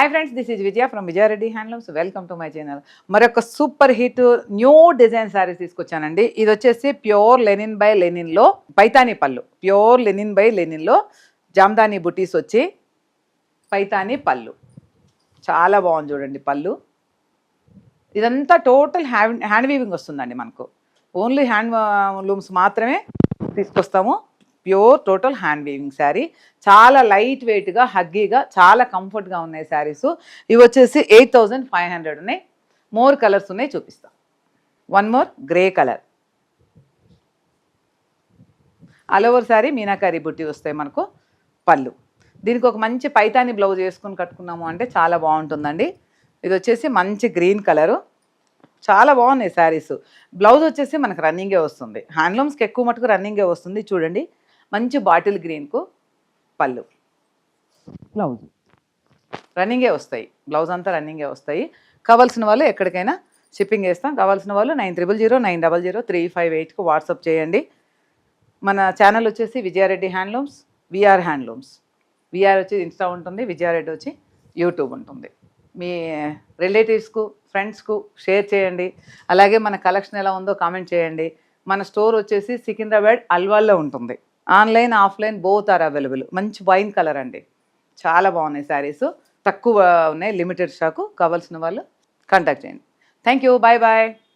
Hi friends, this is Vijaya from Vijaya Reddy handlooms. Welcome to my channel. మరొక super hit new design saris తీసుకొచ్చానండి. ఇది వచ్చేసి pure linen by లెనిన్లో పైతానీ పళ్ళు, ప్యూర్ లెనిన్ బై లెనిన్లో జామ్దానీ బుటీస్ వచ్చి పైతానీ పళ్ళు. చాలా బాగుంది చూడండి పళ్ళు. ఇదంతా టోటల్ హ్యాండ్ వీవింగ్ వస్తుందండి. మనకు ఓన్లీ హ్యాండ్లూమ్స్ మాత్రమే తీసుకొస్తాము. Pure total hand weaving sari. చాలా లైట్ వెయిట్గా, హగ్గీగా, చాలా కంఫర్ట్గా ఉన్నాయి శారీస్. ఇవి వచ్చేసి 8500 ఉన్నాయి. మోర్ కలర్స్ ఉన్నాయి, చూపిస్తాం. One more grey colour. All over sari meenakari బుట్టి వస్తాయి మనకు. పళ్ళు దీనికి ఒక మంచి పైతాని బ్లౌజ్ వేసుకుని కట్టుకున్నాము అంటే చాలా బాగుంటుందండి. ఇది వచ్చేసి మంచి గ్రీన్ కలరు. చాలా బాగున్నాయి శారీస్. బ్లౌజ్ వచ్చేసి మనకు రన్నింగే వస్తుంది. హ్యాండ్లూమ్స్కి ఎక్కువ మటుకు రన్నింగే వస్తుంది. చూడండి, మంచి బాటిల్ గ్రీన్కు పళ్ళు, బ్లౌజ్ రన్నింగే వస్తాయి. బ్లౌజ్ అంతా రన్నింగే వస్తాయి. కావాల్సిన వాళ్ళు ఎక్కడికైనా షిప్పింగ్ వేస్తాం. కావాల్సిన వాళ్ళు 9009003558కు వాట్సాప్ చేయండి. మన ఛానల్ వచ్చేసి Vijaya Reddy handlooms, VR handlooms. VR వచ్చి ఇన్స్టా ఉంటుంది, విజయారెడ్డి వచ్చి యూట్యూబ్ ఉంటుంది. మీ రిలేటివ్స్కు, ఫ్రెండ్స్కు షేర్ చేయండి. అలాగే మన కలెక్షన్ ఎలా ఉందో కామెంట్ చేయండి. మన స్టోర్ వచ్చేసి సికింద్రాబాద్ అల్వాల్లో ఉంటుంది. Online, offline both are available. మంచి వైన్ కలర్ అండి. చాలా బాగున్నాయి శారీస్. తక్కువ ఉన్నాయి, లిమిటెడ్ స్టాకు. కావాల్సిన వాళ్ళు కాంటాక్ట్ చేయండి. Thank you. Bye bye.